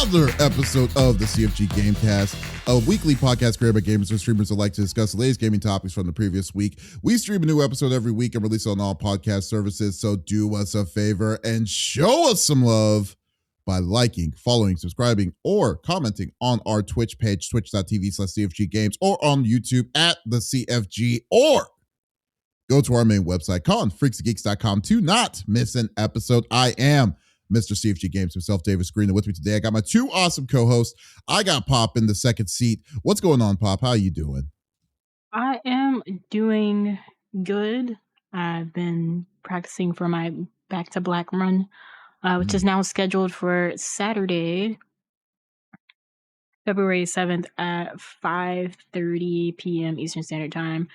another episode of the CFG Gamecast, a weekly podcast created by gamers and streamers that like to discuss the latest gaming topics from the previous week. We stream a new episode every week and release it on all podcast services, so do us a favor and show us some love by liking, following, subscribing, or commenting on our Twitch page, twitch.tv/CFG Games, or on YouTube at the CFG, or go to our main website, freaksgeeks.com, to not miss an episode. I am Mr. CFG Games himself, Davis Green, and with me today, I got my two awesome co-hosts. I got Pop in the second seat. What's going on, Pop? How are you doing? I am doing good. I've been practicing for my Back to Black run, which is now scheduled for Saturday, February 7th at 5:30 p.m. Eastern Standard Time.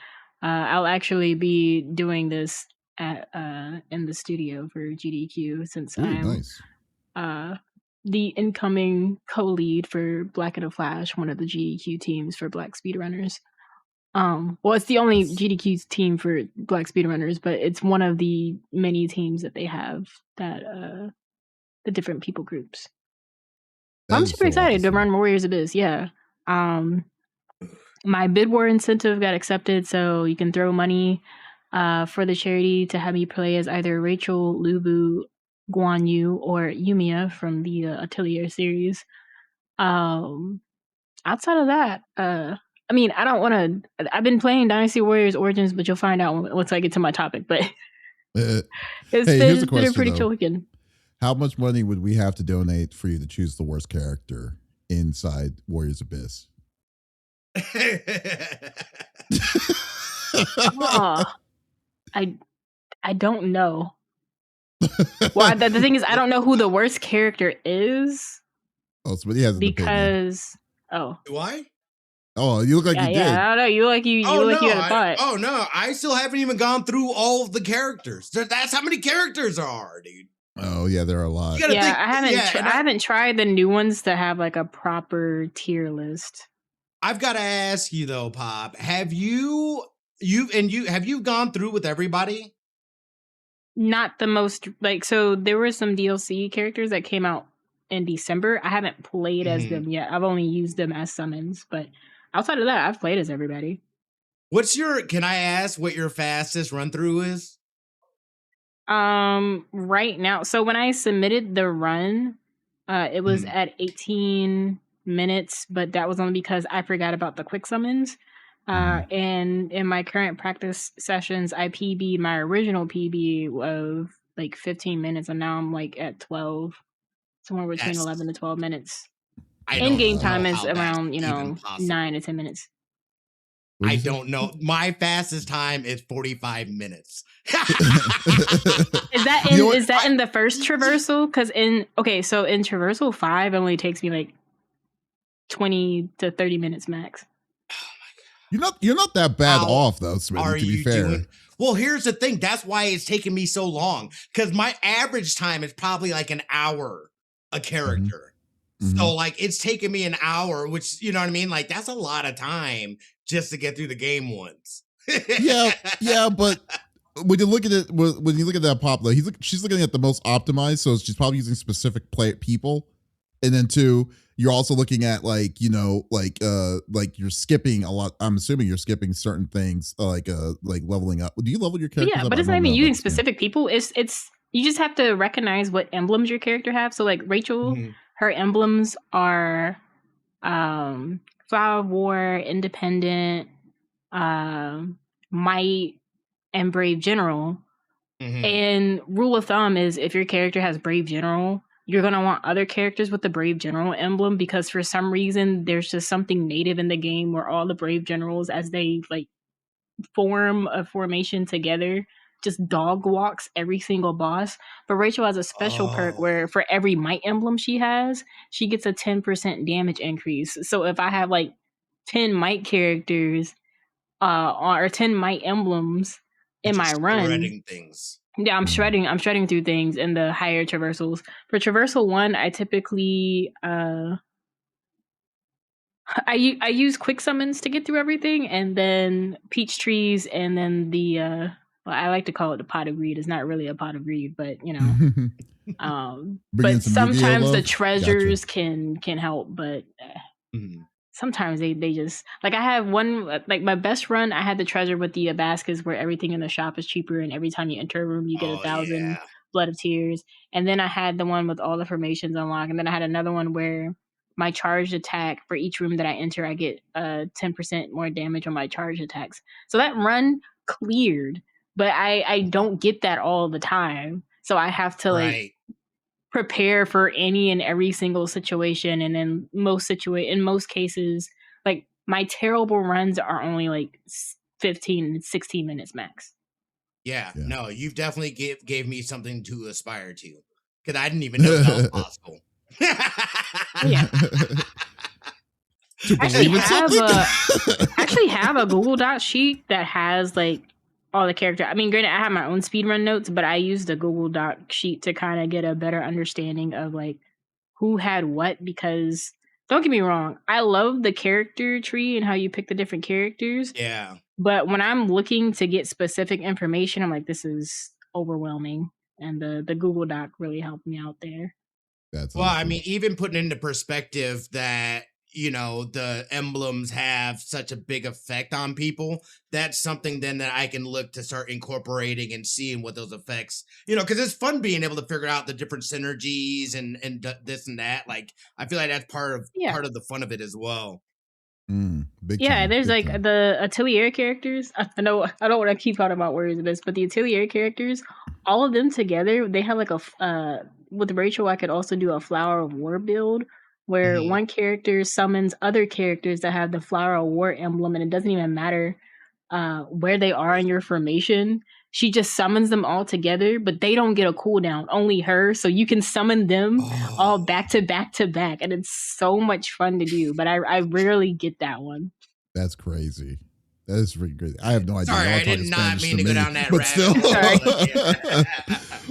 I'll actually be doing this at in the studio for GDQ since I'm the incoming co-lead for Black and the Flash, one of the GDQ teams for Black speedrunners. Well, it's the only GDQ team for Black speedrunners, but it's one of the many teams that they have that the different people groups. I'm super excited to run Warriors Abyss. Yeah. My bid war incentive got accepted, so you can throw money for the charity to have me play as either Rachel, Lubu, Guan Yu, or Yumiya from the Atelier series. Outside of that, I mean, I don't want to. I've been playing Dynasty Warriors Origins, but you'll find out once I get to my topic. But it's been a pretty chill weekend. How much money would we have to donate for you to choose the worst character inside Warriors Abyss? I don't know. Well, the thing is, I don't know who the worst character is. Oh, somebody has an because opinion. Why? Oh, you look like you did. Yeah, I don't know. You had a thought. Oh no, I still haven't even gone through all of the characters. That's how many characters there are, dude. Oh yeah, there are a lot. Yeah, I haven't tried the new ones to have like a proper tier list. I've got to ask you though, Pop. Have you gone through with everybody? Not the most so there were some DLC characters that came out in December. I haven't played as them yet. I've only used them as summons, but outside of that, I've played as everybody. Can I ask what your fastest run through is? Right now. So when I submitted the run, it was at 18 minutes, but that was only because I forgot about the quick summons. And in my current practice sessions, I PB'd my original PB of 15 minutes, and now I'm at 12, somewhere between 11 to 12 minutes. In-game time is around 9 to 10 minutes. I don't know. My fastest time is 45 minutes. Is that in the first traversal? Because in traversal 5, it only takes me 20 to 30 minutes max. You're not that bad off though, Smitty, to be fair. Well, here's the thing. That's why it's taken me so long. Because my average time is probably an hour a character. So it's taken me an hour, which, you know what I mean? That's a lot of time just to get through the game once. yeah, but when you look at it, when you look at that Pop, she's looking at the most optimized, so she's probably using specific people. And then two, you're also looking at you're skipping a lot. I'm assuming you're skipping certain things like leveling up. Do you level your character? Yeah, but it's not even using specific people. It's you just have to recognize what emblems your character have. So Rachel, her emblems are Flower of War, Independent, Might, and Brave General. And rule of thumb is if your character has Brave General, you're going to want other characters with the Brave General emblem, because for some reason there's just something native in the game where all the Brave Generals, as they form a formation together, just dog walks every single boss. But Rachel has a special perk where for every Might emblem she has, she gets a 10% damage increase. So if I have 10 Might characters or 10 Might emblems in my run, shredding things. Yeah, I'm shredding through things in the higher traversals. For traversal 1, I typically I use quick summons to get through everything, and then peach trees, and then the I like to call it the pot of greed. It's not really a pot of greed, but Bring in But some Yu-Gi-Oh sometimes the love? treasures can help, but sometimes they just like I have one like my best run. I had the treasure with the baskets where everything in the shop is cheaper, and every time you enter a room, you get Oh 1,000 yeah. blood of tears. And then I had the one with all the formations unlocked, and then I had another one where my charged attack for each room that I enter, I get 10% more damage on my charged attacks. So that run cleared, but I don't get that all the time. So I have to like Right. prepare for any and every single situation, and in most cases, like my terrible runs are only like 15 16 minutes max. Yeah. Yeah. No, you've definitely gave me something to aspire to, because I didn't even know that was possible. Yeah. To actually believe in have something? actually have a Google Doc sheet that has like all the character. I mean, granted, I have my own speedrun notes, but I use the Google Doc sheet to kind of get a better understanding of like who had what. Because don't get me wrong, I love the character tree and how you pick the different characters. Yeah. But when I'm looking to get specific information, I'm like, this is overwhelming. And the Google Doc really helped me out there. That's Well, I awesome. mean, even putting into perspective that, the emblems have such a big effect on people, that's something then that I can look to start incorporating and seeing what those effects, because it's fun being able to figure out the different synergies and this and that. Like, I feel like that's Yeah. part of the fun of it as well. Big Yeah, time, there's big like time. the atelier characters. I know I don't want to keep talking about words of this, but the atelier characters, all of them together, they have like with Rachel, I could also do a Flower of War build where Mhm. one character summons other characters that have the Flower of War emblem, and it doesn't even matter where they are in your formation. She just summons them all together, but they don't get a cooldown, only her. So you can summon them all Oh, back to back to back, and it's so much fun to do. But I rarely get that one. That's crazy. That is pretty crazy. I have no idea. sorry, Y'all are I did talking not Spanish mean to to go me, down that but rabbit still. hole. Sorry.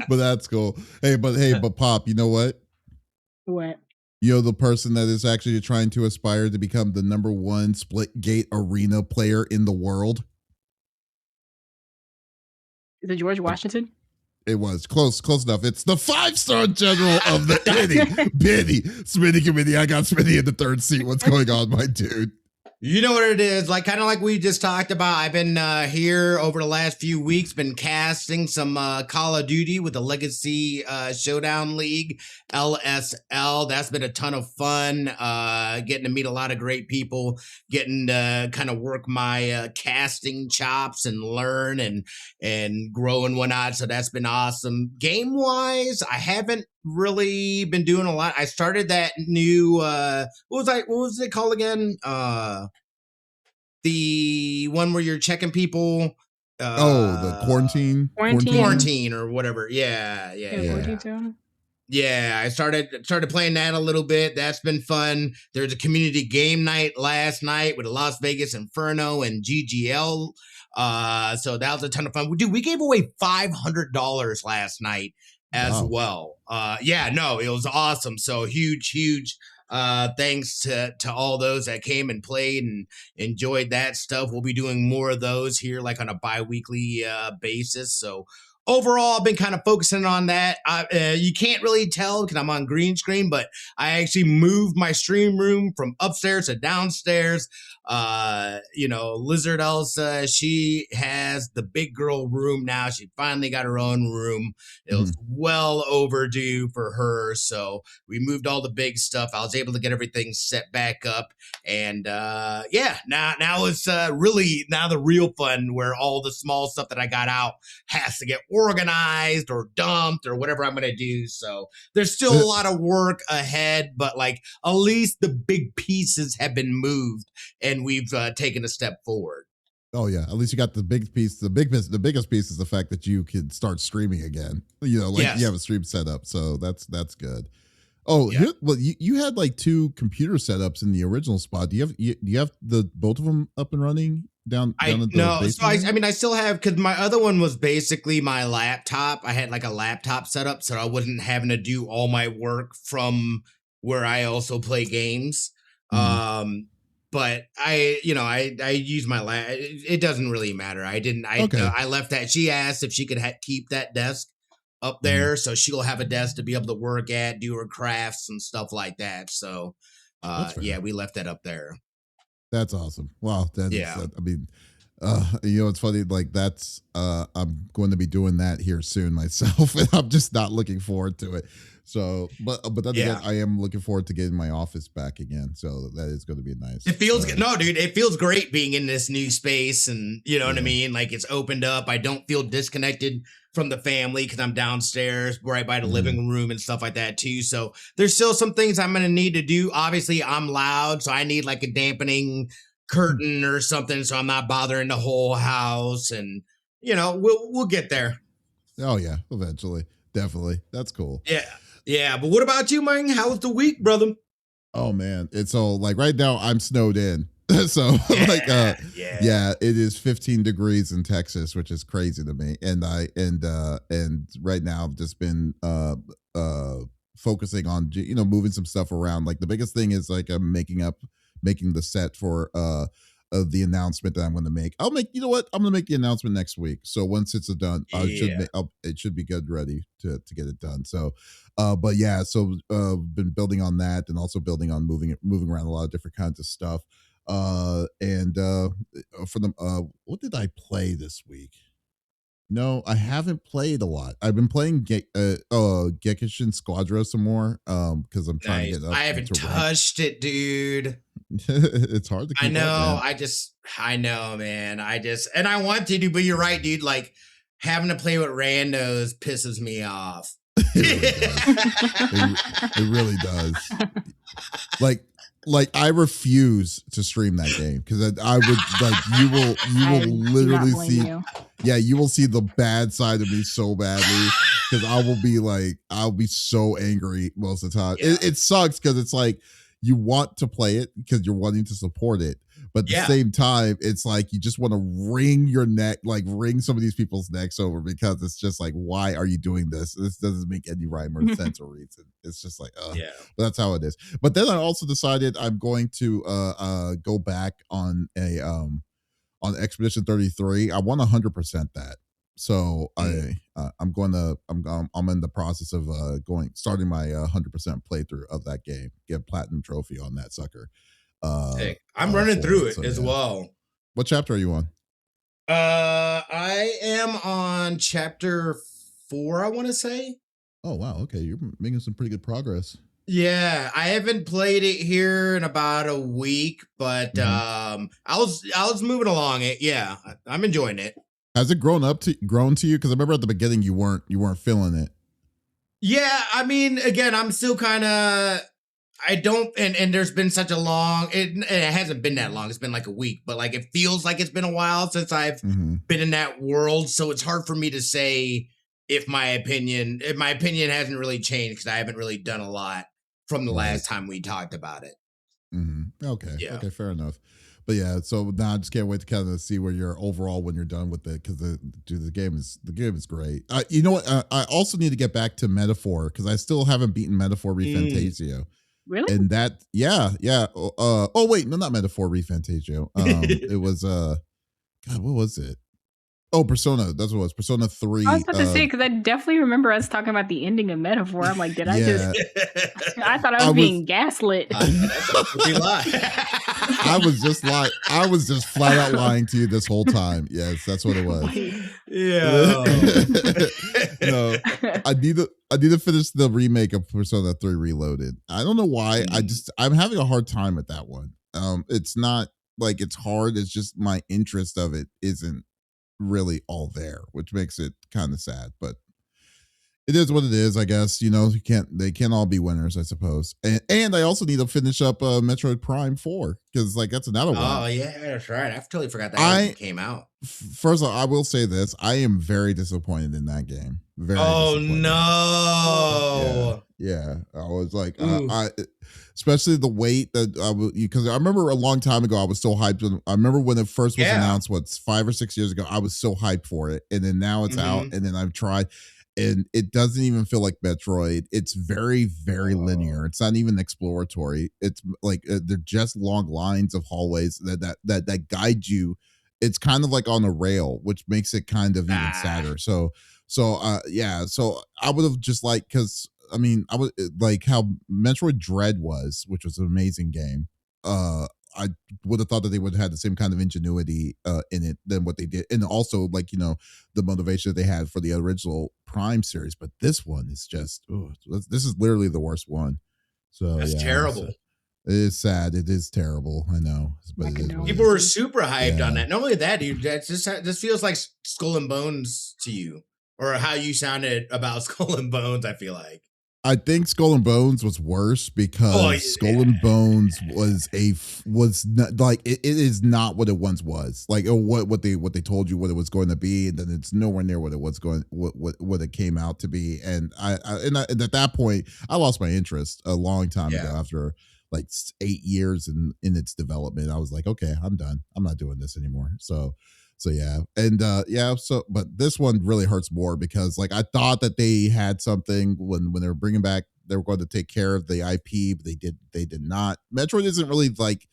But that's cool. But Pop, you know what? What? The person that is actually trying to aspire to become the number one split gate arena player in the world. Is it George Washington? It was close enough. It's the 5-star general of the Biddy. Smitty committee. I got Smitty in the third seat. What's going on, my dude? You know what it is, like kind of like we just talked about. I've been here over the last few weeks, been casting some Call of Duty with the Legacy Showdown League, LSL. That's been a ton of fun. Getting to meet a lot of great people, getting to kind of work my casting chops and learn and grow and whatnot. So that's been awesome. Game wise, I haven't really been doing a lot. I started that new what was it called again? The one where you're checking people. The Quarantine or whatever. Yeah. Yeah, I started playing that a little bit. That's been fun. There's a community game night last night with the Las Vegas Inferno and GGL. So that was a ton of fun. Dude, we gave away $500 last night as well. It was awesome. So huge thanks to all those that came and played and enjoyed that stuff. We'll be doing more of those here, like on a bi-weekly basis. So overall, I've been kind of focusing on that. You can't really tell because I'm on green screen, but I actually moved my stream room from upstairs to downstairs. Lizard Elsa, she has the big girl room now. She finally got her own room. It was well overdue for her. So we moved all the big stuff. I was able to get everything set back up. And now it's really now the real fun where all the small stuff that I got out has to get organized or dumped or whatever I'm going to do. So there's still a lot of work ahead, but like at least the big pieces have been moved and we've taken a step forward. Oh yeah, at least you got the big piece. The biggest piece is the fact that you can start streaming again. You have a stream set up, so that's good. Oh, yeah. You had like 2 computer setups in the original spot. Do you have the both of them up and running down at the basement? So I still have, because my other one was basically my laptop. I had like a laptop setup, so I wasn't having to do all my work from where I also play games. But I use my lap. It doesn't really matter. I left that. She asked if she could keep that desk up there, so she'll have a desk to be able to work at, do her crafts and stuff like that. So, yeah, we left that up there. That's awesome. Wow, Yeah. I mean, it's funny. Like that's I'm going to be doing that here soon myself, and I'm just not looking forward to it. So, but then again, I am looking forward to getting my office back again. So that is going to be nice. It feels no, dude. It feels great being in this new space, and you know what I mean. Like it's opened up. I don't feel disconnected from the family because I'm downstairs, right by the living room and stuff like that too. So there's still some things I'm gonna need to do. Obviously, I'm loud, so I need like a dampening curtain or something, so I'm not bothering the whole house. And you know, we'll get there. Oh yeah, eventually, definitely. That's cool. Yeah, but what about you, man? How was the week, brother? Oh man, it's all like right now I'm snowed in. So it is 15 degrees in Texas, which is crazy to me. And right now I've just been focusing on moving some stuff around. Like the biggest thing is like I'm making the set for the announcement that I'm going to make. I'm going to make the announcement next week. So once it's done, it should be good, ready to get it done. So, been building on that and also building on moving around a lot of different kinds of stuff. For them, what did I play this week? No, I haven't played a lot. I've been playing Gekishin Squadra some more because I'm trying to get up. I haven't touched it, dude. It's hard to keep I know. up, man. I know, man. And I want to do, but you're right, dude. Like having to play with randos pisses me off. It really does. Like I refuse to stream that game because I would you will literally see you will see the bad side of me so badly because I'll be so angry most of the time. It sucks because it's like you want to play it because you're wanting to support it, but at the same time it's like you just want to wring some of these people's necks over because it's just like, why are you doing this? This doesn't make any rhyme or sense or reason. It's just like but that's how it is. But then I also decided I'm going to go back on on Expedition 33. I want 100% that. So I'm in the process of starting my 100% playthrough of that game, get a platinum trophy on that sucker. I'm running through it as well. What chapter are you on? I am on chapter 4, I want to say. Oh wow, okay, you're making some pretty good progress. Yeah, I haven't played it here in about a week, but I was moving along it. Yeah, I'm enjoying it. Has it grown to you? Because I remember at the beginning you weren't feeling it. Yeah, I mean, again, I'm still kind of. I don't, and there's been such a long. It hasn't been that long. It's been like a week, but like it feels like it's been a while since I've been in that world. So it's hard for me to say if my opinion hasn't really changed because I haven't really done a lot from the last time we talked about it. Okay. Yeah. Okay. Fair enough. But yeah, so now I just can't wait to kind of see where you're overall when you're done with it because the game is great. You know what? I also need to get back to Metaphor because I still haven't beaten Metaphor ReFantasio. Really? And that, yeah. Oh wait, no, not Metaphor ReFantasio. It was God, what was it? Oh, Persona. That's what it was. Persona 3. I was about to say, because I definitely remember us talking about the ending of Metaphor. I'm like, I thought I was being gaslit. I was just flat out lying to you this whole time. Yes, that's what it was. Yeah. No, I need to finish the remake of Persona 3 Reloaded. I don't know why. I'm having a hard time with that one. It's not like it's hard. It's just my interest of it isn't really all there, which makes it kind of sad, but it is what it is, I guess. They can't all be winners, I suppose. And I also need to finish up Metroid Prime 4 because that's another one. Oh yeah, that's right. I totally forgot that came out. First of all, I will say this: I am very disappointed in that game. Oh no! Yeah. I was like, especially the wait that because I remember a long time ago I was so hyped. I remember when it first was announced, 5 or 6 years ago, I was so hyped for it, and then now it's out, and then I've tried. And it doesn't even feel like Metroid. It's very, very linear. It's not even exploratory. It's like they're just long lines of hallways that guide you it's kind of like on a rail, which makes it kind of even sadder. So I would have just like, because I mean, I would like how Metroid Dread was, which was an amazing game. I would have thought that they would have had the same kind of ingenuity in it than what they did, and also like the motivation that they had for the original Prime series. But this one is just, this is literally the worst one. So that's terrible. It is sad. It is terrible. I know. But people were super hyped on that. Not only that, dude, that just feels like Skull and Bones to you, or how you sounded about Skull and Bones. I feel like. I think Skull and Bones was worse because Skull and Bones was not, like it is not what it once was. Like what they told you what it was going to be, and then it's nowhere near what it was going what it came out to be. And and at that point, I lost my interest a long time ago after like 8 years in its development. I was like, okay, I'm done. I'm not doing this anymore. So yeah. And but this one really hurts more because like I thought that they had something when they were bringing back, they were going to take care of the IP, but they did not. Metroid isn't really like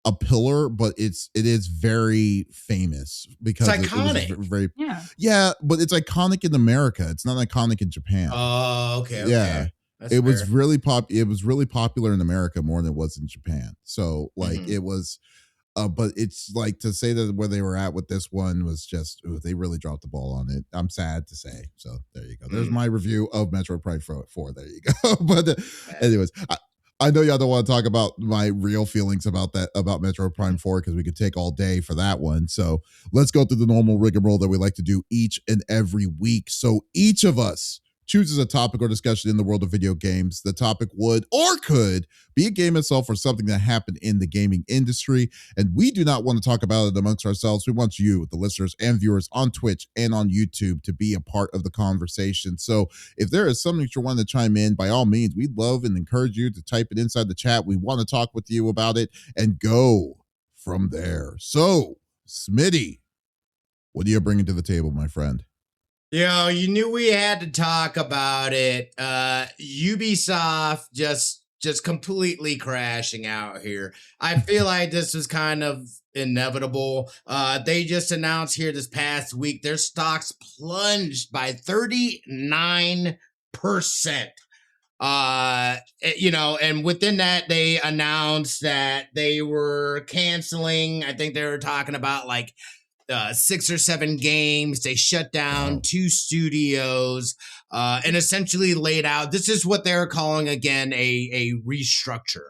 a pillar, but it is very famous because it's iconic. It was very but it's iconic in America. It's not iconic in Japan. Oh, okay. Yeah. It was really popular in America more than it was in Japan. So like it was but it's like to say that where they were at with this one was just, they really dropped the ball on it. I'm sad to say. So there you go. There's my review of Metroid Prime 4. There you go. But anyways, I know y'all don't want to talk about my real feelings about Metroid Prime 4 because we could take all day for that one. So let's go through the normal rigmarole that we like to do each and every week. So each of us chooses a topic or discussion in the world of video games. The topic would or could be a game itself or something that happened in the gaming industry. And we do not want to talk about it amongst ourselves. We want you, the listeners and viewers on Twitch and on YouTube, to be a part of the conversation. So if there is something that you want to chime in, by all means, we'd love and encourage you to type it inside the chat. We want to talk with you about it and go from there. So, Smitty, what are you bringing to the table, my friend? You knew we had to talk about it. Ubisoft just completely crashing out here. I feel like this was kind of inevitable. They just announced here this past week their stocks plunged by 39%. And within that, they announced that they were canceling. I think they were talking about like 6 or 7 games. They shut down 2 studios and essentially laid out, this is what they're calling again a restructure.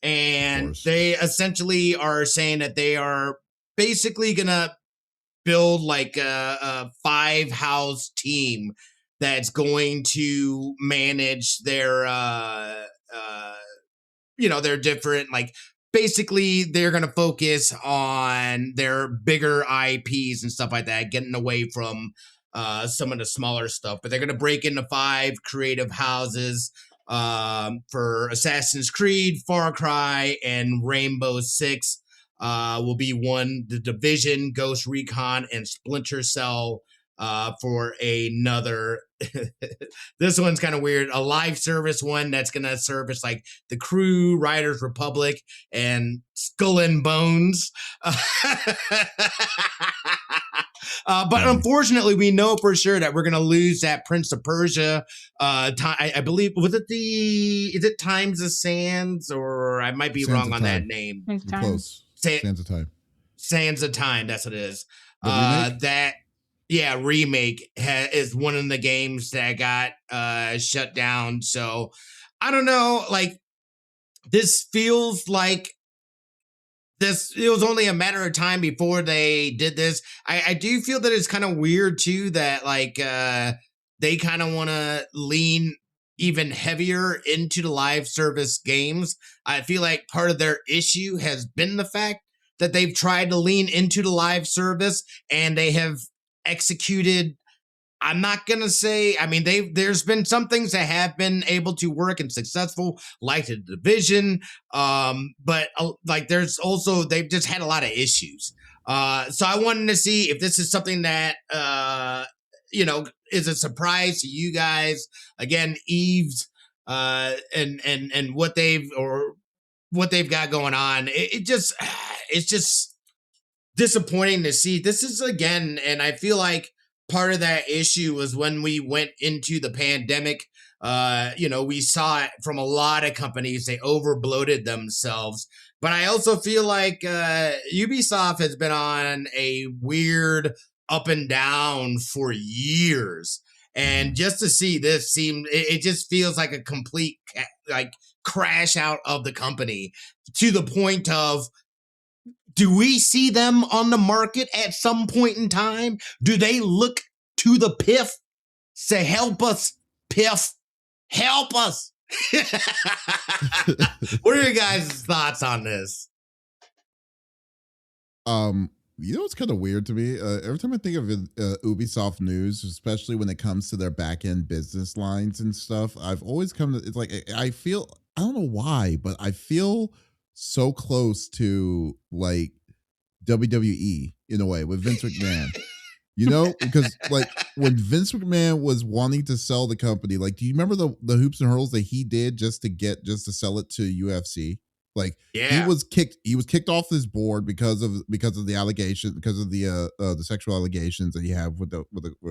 And they essentially are saying that they are basically gonna build like a 5-house team that's going to manage their their different, like, basically they're going to focus on their bigger IPs and stuff like that, getting away from some of the smaller stuff. But they're going to break into 5 creative houses for Assassin's Creed, Far Cry, and Rainbow Six. Will be one, The Division, Ghost Recon, and Splinter Cell for another. This one's kind of weird. A live service one that's going to service like The Crew, Riders Republic, and Skull and Bones. But unfortunately, we know for sure that we're going to lose that Prince of Persia. I believe, is it Times of Sands, or I might be wrong on that name. Close. Sands of Time. Sands of Time, that's what it is. Remake is one of the games that got shut down. So I don't know, like, this feels like it was only a matter of time before they did this. I do feel that it's kind of weird too that like they kind of want to lean even heavier into the live service games. I feel like part of their issue has been the fact that they've tried to lean into the live service and they have executed. I'm not going to say, I mean, there's been some things that have been able to work and successful, like The Division. But like there's also, they've just had a lot of issues. So I wanted to see if this is something that, is a surprise to you guys. Again, Eves, and what they've got going on. It's just, disappointing to see. This is again, and I feel like part of that issue was when we went into the pandemic. We saw it from a lot of companies. They overbloated themselves. But I also feel like Ubisoft has been on a weird up and down for years. And just to see this it just feels like a complete like crash out of the company, to the point of, do we see them on the market at some point in time? Do they look to the PIF, say, help us, PIF, help us? What are your guys' thoughts on this? It's kind of weird to me. Every time I think of Ubisoft news, especially when it comes to their back end business lines and stuff, I've always come to, it's like, I don't know why, but I feel so close to like WWE in a way with Vince McMahon. Because like when Vince McMahon was wanting to sell the company, like, do you remember the hoops and hurdles that he did just to sell it to UFC? Like, he was kicked off his board because of the allegation, because of the sexual allegations that he had with a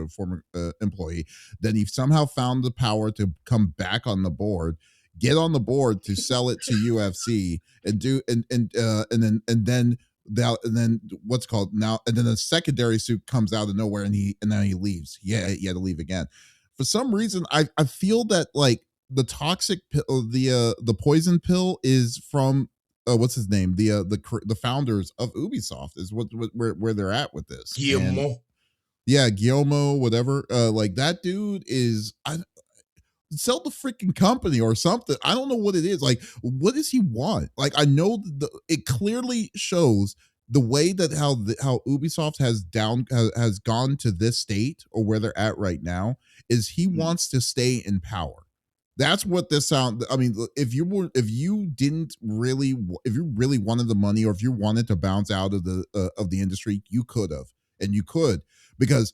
former employee. Then he somehow found the power to come back on the board, get on the board to sell it to UFC, and then what's called now, and then a secondary suit comes out of nowhere, and now he leaves. Yeah, he had to leave again. For some reason, I feel that like the toxic pill, the poison pill is from what's his name, the founders of Ubisoft is where they're at with this. Guillermo. Guillermo, whatever. Like that dude is, sell the freaking company or something. I don't know what it is. Like, what does he want? Like, I know it clearly shows the way that how Ubisoft has gone to this state, or where they're at right now, is he wants to stay in power. That's what this sound. I mean, if you really wanted the money, or if you wanted to bounce out of the industry, you could have, and you could, because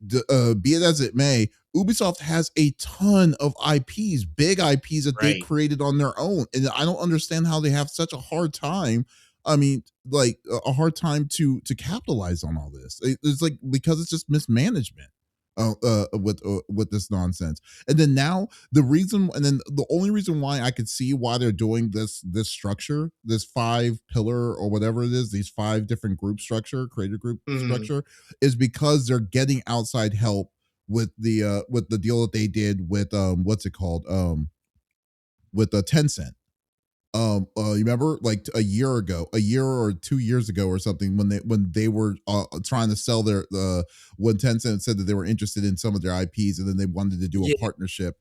be it as it may, Ubisoft has a ton of IPs, big IPs that they created on their own, and I don't understand how they have such a hard time. I mean, like a hard time to capitalize on all this. It's like, because it's just mismanagement with this nonsense. And then now the only reason why I could see why they're doing this structure, this 5-pillar or whatever it is, these 5 different group structure, creator group structure, is because they're getting outside help with the deal that they did with what's it called, with Tencent. You remember like a year or 2 years ago or something, when they were trying to sell their when Tencent said that they were interested in some of their IPs, and then they wanted to do a partnership.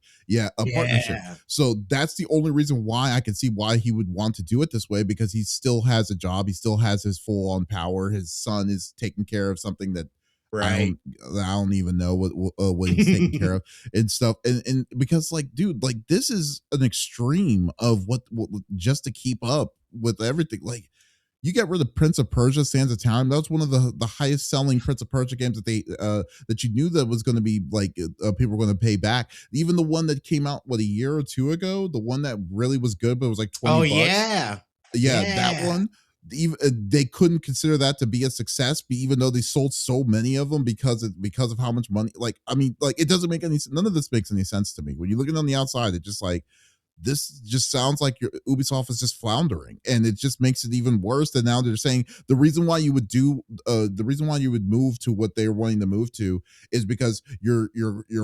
Partnership. So that's the only reason why I can see why he would want to do it this way, because he still has a job, he still has his full on power. His son is taking care of something that I don't even know what he's taking care of and stuff, and because like, dude, like this is an extreme of what just to keep up with everything. Like, you get rid of Prince of Persia: Sands of Time. That was one of the highest selling Prince of Persia games that they that you knew that was going to be like people were going to pay back. Even the one that came out a year or two ago, the one that really was good, but it was like $20. That one. Even they couldn't consider that to be a success, even though they sold so many of them because of how much money. Like, I mean, like, it doesn't make none of this makes any sense to me. When you're looking on the outside, it just like, this just sounds like your Ubisoft is just floundering, and it just makes it even worse. That now they're saying the reason why you would move to what they're wanting to move to is because you're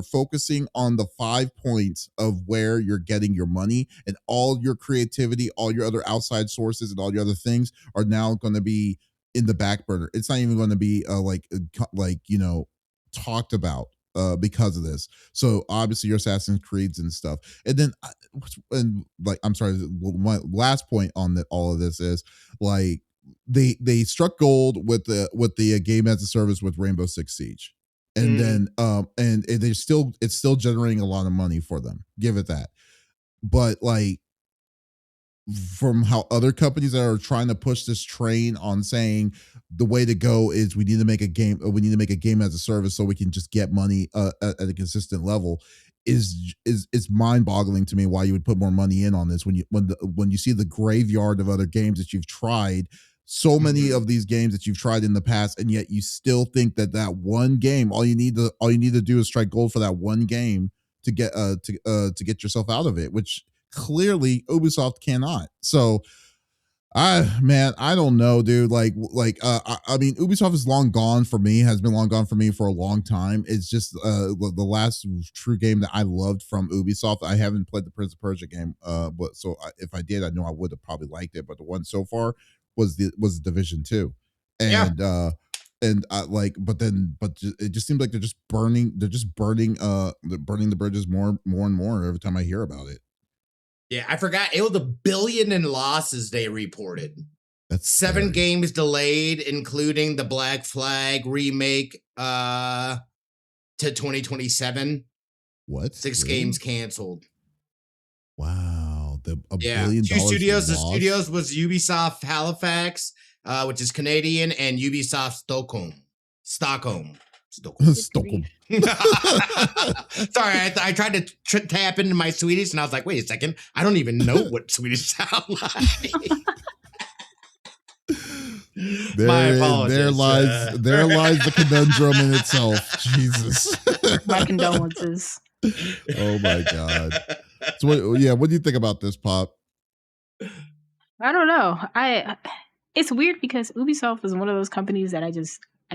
focusing on the 5 points of where you're getting your money, and all your creativity, all your other outside sources, and all your other things are now going to be in the back burner. It's not even going to be talked about because of this. So obviously your Assassin's Creeds and stuff. And then I'm sorry, my last point on all of this is like they struck gold with the game as a service with Rainbow Six Siege. And then and it's still generating a lot of money for them. Give it that. But like, from how other companies that are trying to push this train on saying the way to go is we need to make a game as a service so we can just get money at a consistent level is mind-boggling to me, why you would put more money in on this when you see the graveyard of other games that you've tried so many of these games that you've tried in the past, and yet you still think that one game, all you need to do is strike gold for that one game to get yourself out of it, which clearly Ubisoft cannot. So I don't know, dude. I mean, Ubisoft is long gone for me, has been long gone for me for a long time. It's just the last true game that I loved from Ubisoft. I haven't played the Prince of Persia game, but if I did, I know I would have probably liked it. But the one so far was the Division 2, and it just seems like they're burning the bridges more and more every time I hear about it. Yeah, I forgot. It was $1 billion in losses they reported. That's 7 scary. games delayed, including the Black Flag remake to 2027. What? 6 games canceled. Wow. $1 Yeah. billion. 2 studios. Lost? The studios was Ubisoft Halifax, which is Canadian, and Ubisoft Stockholm. Stockholm. Sorry, I tried to tap into my Swedish, and I was like, wait a second, I don't even know what Swedish sound like. My apologies. There lies the conundrum in itself. Jesus. My condolences. Oh my God. So what do you think about this, Pop? I don't know. It's weird because Ubisoft is one of those companies that I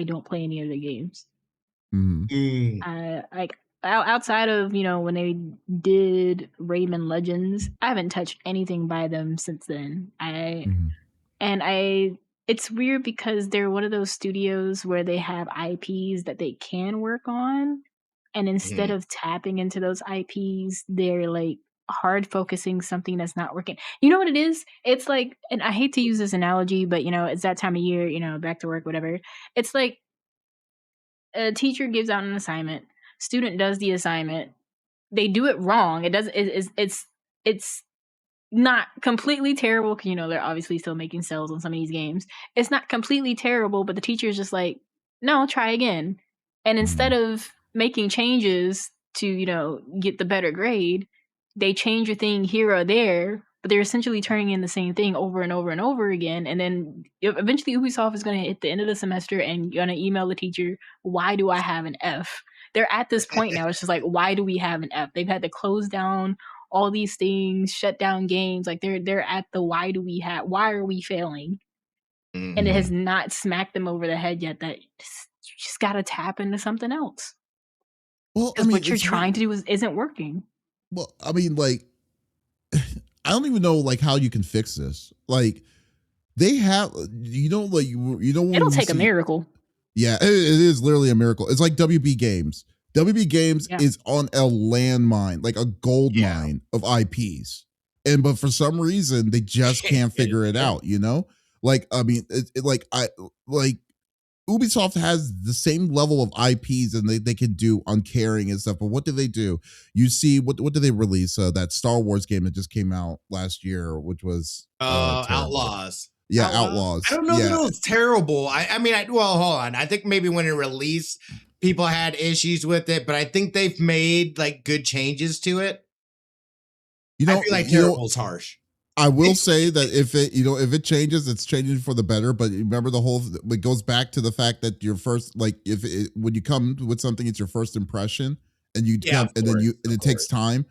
don't play any of their games. Like outside of when they did Rayman Legends, I haven't touched anything by them since then. It's weird because they're one of those studios where they have IPs that they can work on, and instead of tapping into those IPs, they're like hard focusing something that's not working. You know what it is? It's like, and I hate to use this analogy, but it's that time of year, back to work, whatever. It's like a teacher gives out an assignment, student does the assignment, they do it wrong. It's not completely terrible because they're obviously still making sales on some of these games. It's not completely terrible, but the teacher is just like, no, try again. And instead of making changes to get the better grade, they change a thing here or there, but they're essentially turning in the same thing over and over and over again. And then eventually Ubisoft is going to hit the end of the semester and you're going to email the teacher, why do I have an F? They're at this point now. It's just like, why do we have an F? They've had to close down all these things, shut down games. Like they're at the why are we failing? And it has not smacked them over the head yet that you just got to tap into something else. Well, because what you're trying to do isn't working. Well, I mean, like, I don't even know like how you can fix this. Like, they have, it'll take a miracle. Yeah, it is literally a miracle. It's like WB Games. WB Games is on a landmine, like a gold mine of IPs, but for some reason they just can't figure it out. Like, I mean, Ubisoft has the same level of IPs and they can do Uncaring and stuff, but what do they do? You see, what did they release? That Star Wars game that just came out last year, which was Outlaws. Yeah, Outlaws. I don't know if it was terrible. Hold on. I think maybe when it released, people had issues with it, but I think they've made like good changes to it. I feel like terrible is harsh. I will say that if it changes, it's changing for the better. But remember, it goes back to the fact that your first, like, when you come with something, it's your first impression, and it takes time.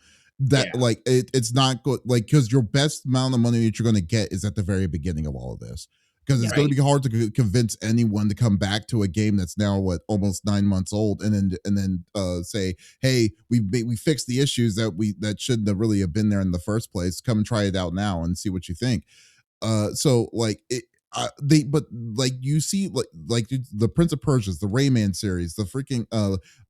Like it's not good, like, because your best amount of money that you're going to get is at the very beginning of all of this. Because it's going to be hard to convince anyone to come back to a game that's now almost 9 months old, and then say, hey, we fixed the issues that shouldn't have really have been there in the first place. Come and try it out now and see what you think. So like it. But like you see, like the Prince of Persia's, the Rayman series, the freaking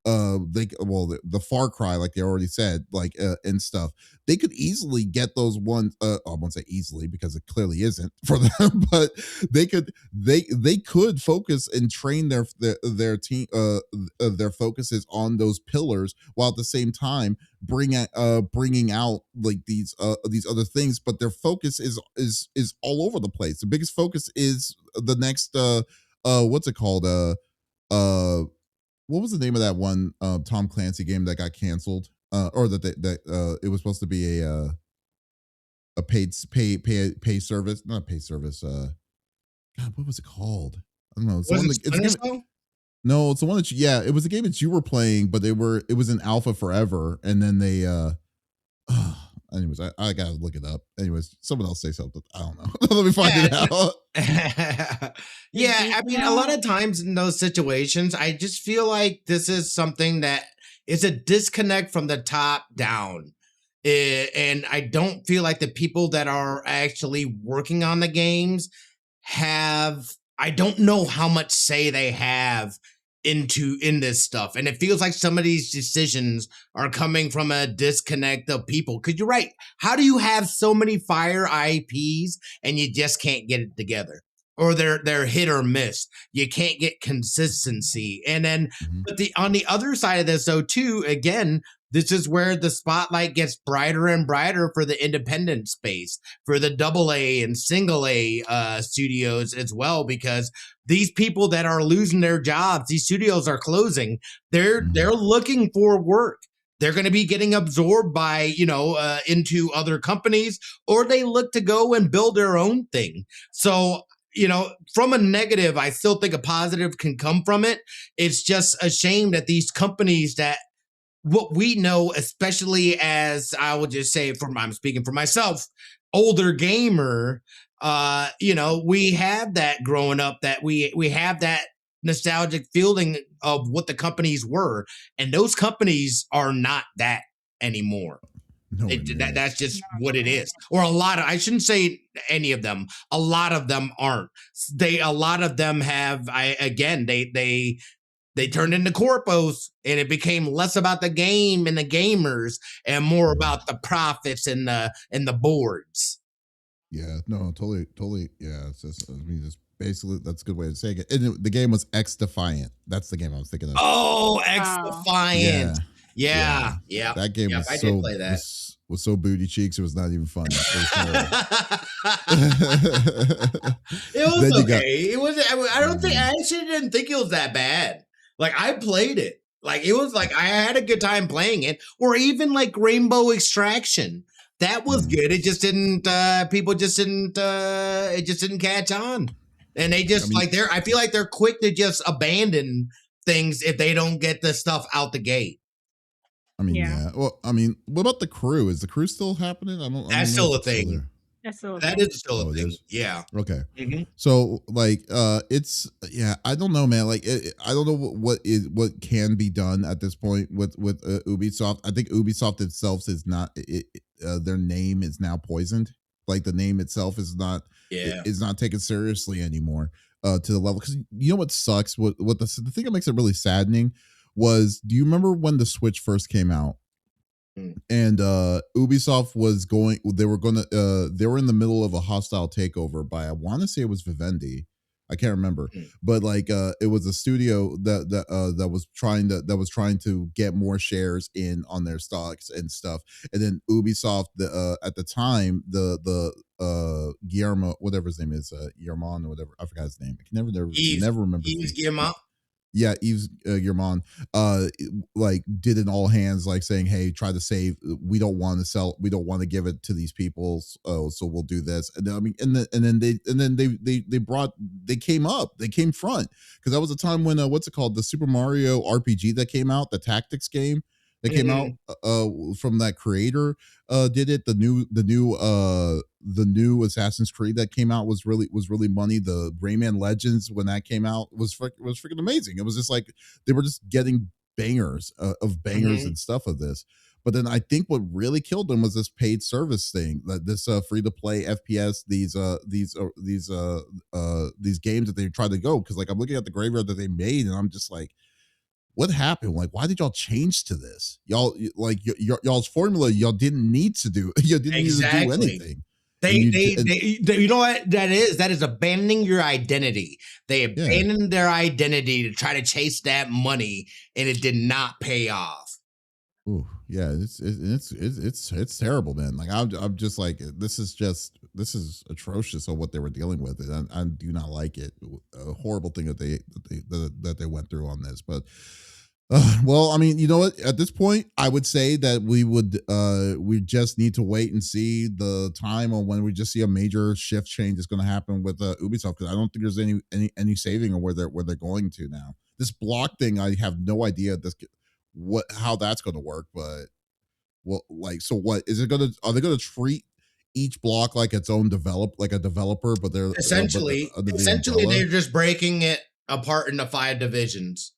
the Far Cry, like they already said, like and stuff. They could easily get those ones. I won't say easily because it clearly isn't for them, but they could focus and train their team. Their focus is on those pillars, while at the same time bringing out like these other things, but their focus is all over the place. The biggest focus is the next what's it called, what was the name of that one Tom Clancy game that got canceled, or that it was supposed to be a paid service, not a paid service, God, what was it called? I don't know. It's the Was one it that it's a Splinter game. Cell? No, it's the one that yeah, it was a game that you were playing, but it was in alpha forever, and then they anyways, I gotta look it up. Anyways, someone else say something. I don't know. Let me find Yeah, it out. yeah. Did I you mean, a lot know? of times in those situations, I just feel like this is something that is a disconnect from the top down. And I don't feel like the people that are actually working on the games have, I don't know how much say they have in this stuff, and it feels like some of these decisions are coming from a disconnect of people, because you're right, how do you have so many fire IPs and you just can't get it together, or they're hit or miss, you can't get consistency? And then Mhm. but the on the other side of this though too, again, this is where the spotlight gets brighter and brighter for the independent space, for the double A and single A studios as well, because these people that are losing their jobs, these studios are closing. They're Mhm. looking for work. They're going to be getting absorbed by into other companies, or they look to go and build their own thing. So from a negative, I still think a positive can come from it. It's just a shame that these companies that what we know, especially as I would just say from I'm speaking for myself, older gamer, we have that growing up, that we have that nostalgic feeling of what the companies were, and those companies are not that anymore. Nowhere near it. That's just No, what it no, is. Or a lot of, I shouldn't say any of them. A lot of them aren't. A lot of them have. They turned into corpos, and it became less about the game and the gamers and more Mhm. about the profits and the boards. Yeah, no, totally. Yeah, it's just, I mean, it's basically that's a good way of saying it. And the game was X Defiant. That's the game I was thinking of. Oh, X Oh, Defiant. Yeah, yeah. Yeah, yep, That game yep. was I did play that. was so booty cheeks. It was not even funny. It was terrible. It Then was you got okay. It was. I don't think. mhm. I actually didn't think it was that bad. Like, I played it. Like, it was like I had a good time playing it. Or even like Rainbow Extraction. That was Mm. good. It just didn't. People just didn't. It just didn't catch on. And they I just mean, like they're. I feel like they're quick to just abandon things if they don't get the stuff out the gate. yeah. yeah. Well, I mean, what about the crew? Is the crew still happening? I That's don't know still if a it's still thing. there. That's still a That thing. is still a Oh, it thing. is. Yeah. Okay. Mhm. So like it's yeah, I don't know, man. Like I don't know what can be done at this point with Ubisoft. I think Ubisoft itself is not their name is now poisoned. Like the name itself Yeah. is not taken seriously anymore to the level, cuz you know what sucks, what the thing that makes it really saddening was, do you remember when the Switch first came out? Mm. And Ubisoft was going they were in the middle of a hostile takeover by, I want to say it was Vivendi, I can't remember, Mm. but like it was a studio that was trying to get more shares in on their stocks and stuff. And then Ubisoft, at the time, the Guillermo, whatever his name is, Guillermo or whatever, I forgot his name, I can Yves. never remember his Yves name. Guillemot. Yeah, Yves Guillemot, like did an all hands, like saying, "Hey, try to save. We don't want to sell. We don't want to give it to these people. So we'll do this." And then, I mean, and then they came up. They came front, because that was a time when what's it called, the Super Mario RPG that came out, the tactics game that came out Mhm. from that creator did it. The new Assassin's Creed that came out was really money. The Rayman Legends, when that came out, was freaking amazing. It was just like they were just getting bangers of bangers Mhm. and stuff of this. But then I think what really killed them was this paid service thing, that this free to play FPS, these games that they tried to go. Because like I'm looking at the graveyard that they made, and I'm just like, what happened? Like, why did y'all change to this? Like y'all's formula, y'all didn't need to do. You didn't need to do Exactly. anything, and They, you they, and they, you know what that is? That is abandoning your identity. They yeah. abandoned their identity to try to chase that money, and it did not pay off. Ooh, yeah, it's terrible, man. Like I'm just like, this is atrocious of what they were dealing with, and I do not like it. A horrible thing that they went through on this, but Well, I mean, you know what? At this point, I would say that we just need to wait and see the time on when we just see a major shift change is going to happen with Ubisoft, because I don't think there's any saving on where they're going to now. This block thing, I have no idea how that's going to work, but well, like, so what is it going to? Are they going to treat each block like its own like a developer, but they're essentially under the umbrella? they're just breaking it apart into 5 divisions,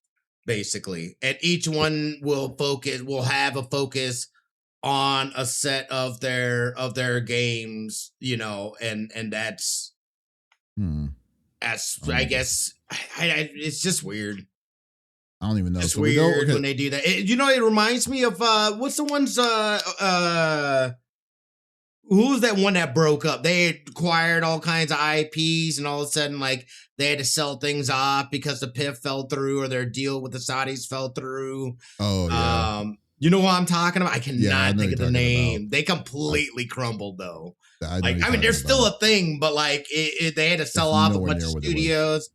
basically, and each one will have a focus on a set of their games, and that's I guess it's just weird. I don't even know. It's weird when they do that. It reminds me of what's the ones who's that one that broke up? They acquired all kinds of IPs, and all of a sudden, like, they had to sell things off because the PIF fell through or their deal with the Saudis fell through. Oh, yeah. You know what I'm talking about? I cannot think of the name. They completely crumbled, though. I mean, they're still a thing, but like they had to sell off a bunch of studios.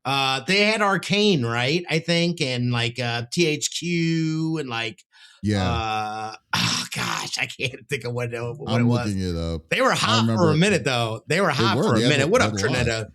They had Arcane, right? I think, and like THQ, and like oh gosh, I can't think of what it was. I'm looking it up. They were hot for a minute, though. They were hot for a minute. What up, Trinetta?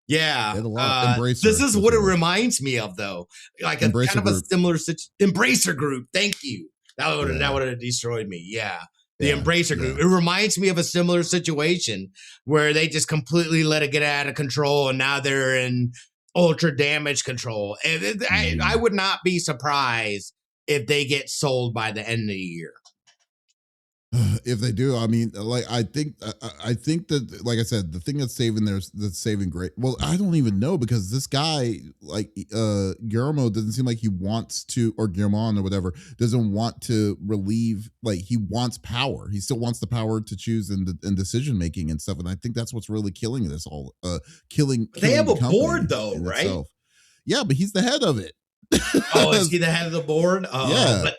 Yeah, this is what it reminds me of, though. Like a kind of a similar Embracer Group. Thank you. That would have destroyed me. Yeah. The Embracer Group. It reminds me of a similar situation where they just completely let it get out of control, and now they're in ultra damage control. And I would not be surprised if they get sold by the end of the year. If they do, I mean, like, I think that, like I said, the thing that's saving great. Well, I don't even know, because this guy, like, Guillermo, doesn't seem like he wants to, or Guillermo or whatever, doesn't want to relieve. Like, he wants power. He still wants the power to choose in decision making and stuff. And I think that's what's really killing this all. Killing. They have a board, though, right? Itself. Yeah, but he's the head of it. Oh, is he the head of the board? Oh, yeah. But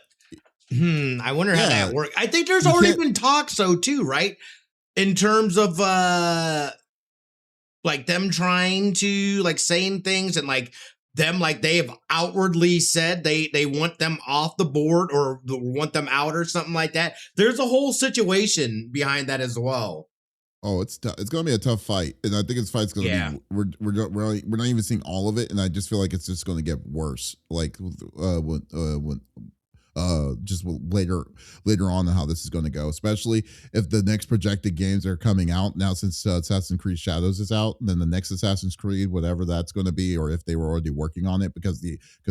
I wonder how that works. I think there's already been talks, though, too, right? In terms of like them trying to, like, saying things, and like them, like, they have outwardly said they want them off the board or want them out or something like that. There's a whole situation behind that as well. Oh, it's going to be a tough fight, and I think this fight's going to be. We're not even seeing all of it, and I just feel like it's just going to get worse. Like when just later on how this is going to go, especially if the next projected games are coming out now, since Assassin's Creed Shadows is out, then the next Assassin's Creed, whatever that's going to be, or if they were already working on it, because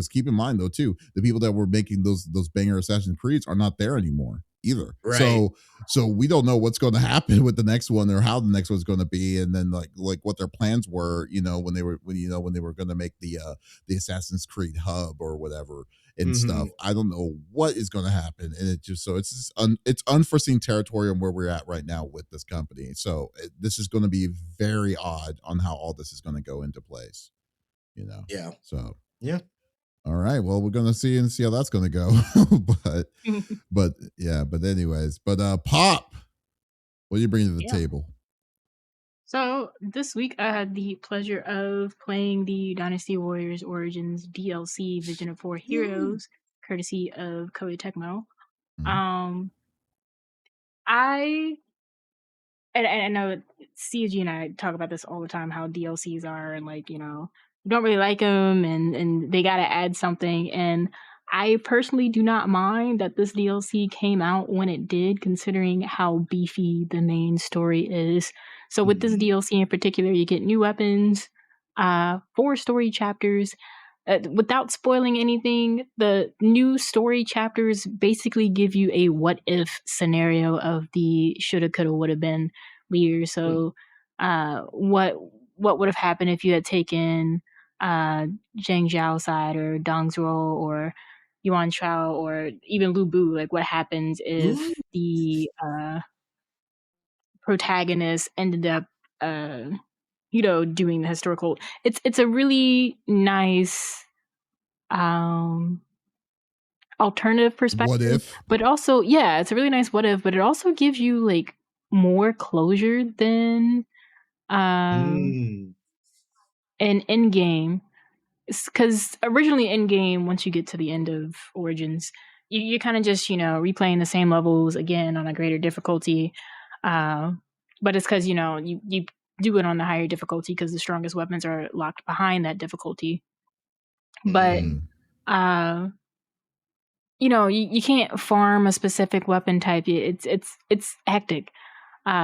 keep in mind, though, too, the people that were making those banger Assassin's Creeds are not there anymore either. Right. So we don't know what's going to happen with the next one, or how the next one's going to be, and then like what their plans were, when they were going to make the Assassin's Creed hub or whatever and stuff. I don't know what is going to happen, and it's unforeseen territory on where we're at right now with this company. So this is going to be very odd on how all this is going to go into place. Yeah. So yeah. All right. Well, we're gonna see how that's gonna go. but anyways, Pop, what are you bringing to the table? So this week I had the pleasure of playing the Dynasty Warriors Origins DLC Vision of Four Heroes, courtesy of Koei Tecmo. I know CFG and I talk about this all the time, how DLCs are, and like, don't really like them, and they got to add something. And I personally do not mind that this DLC came out when it did, considering how beefy the main story is. So with this DLC in particular, you get new weapons, 4 story chapters. Without spoiling anything, the new story chapters basically give you a what if scenario of the shoulda, coulda, woulda been year. So what would have happened if you had taken Zhang Zhao's side, or Dong's role, or Yuan Shao, or even Lu Bu? Like, what happens if the protagonist ended up doing the historical. It's a really nice alternative perspective. What if? But also, it's a really nice what if, but it also gives you like more closure than an in game. because originally in game, once you get to the end of Origins, you're kind of just replaying the same levels again on a greater difficulty. But it's because you do it on the higher difficulty because the strongest weapons are locked behind that difficulty. But you can't farm a specific weapon type. It's hectic.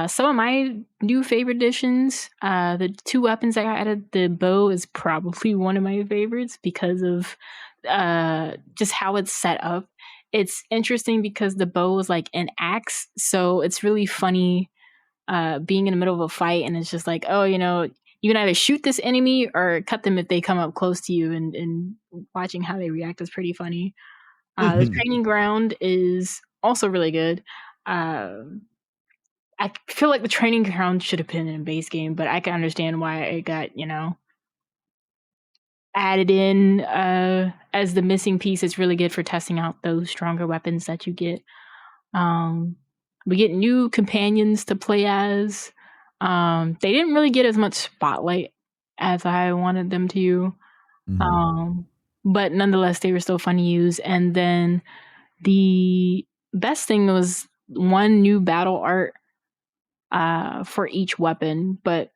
Some of my new favorite additions, the 2 weapons I got added, the bow is probably one of my favorites because of just how it's set up. It's interesting because the bow is like an axe, so it's really funny being in the middle of a fight and it's just like, oh, you can either shoot this enemy or cut them if they come up close to you, and watching how they react is pretty funny. The training ground is also really good. I feel like the training ground should have been in base game, but I can understand why it got, added in as the missing piece. It's really good for testing out those stronger weapons that you get. We get new companions to play as. They didn't really get as much spotlight as I wanted them to. But nonetheless, they were still fun to use. And then the best thing was 1 new battle art for each weapon, but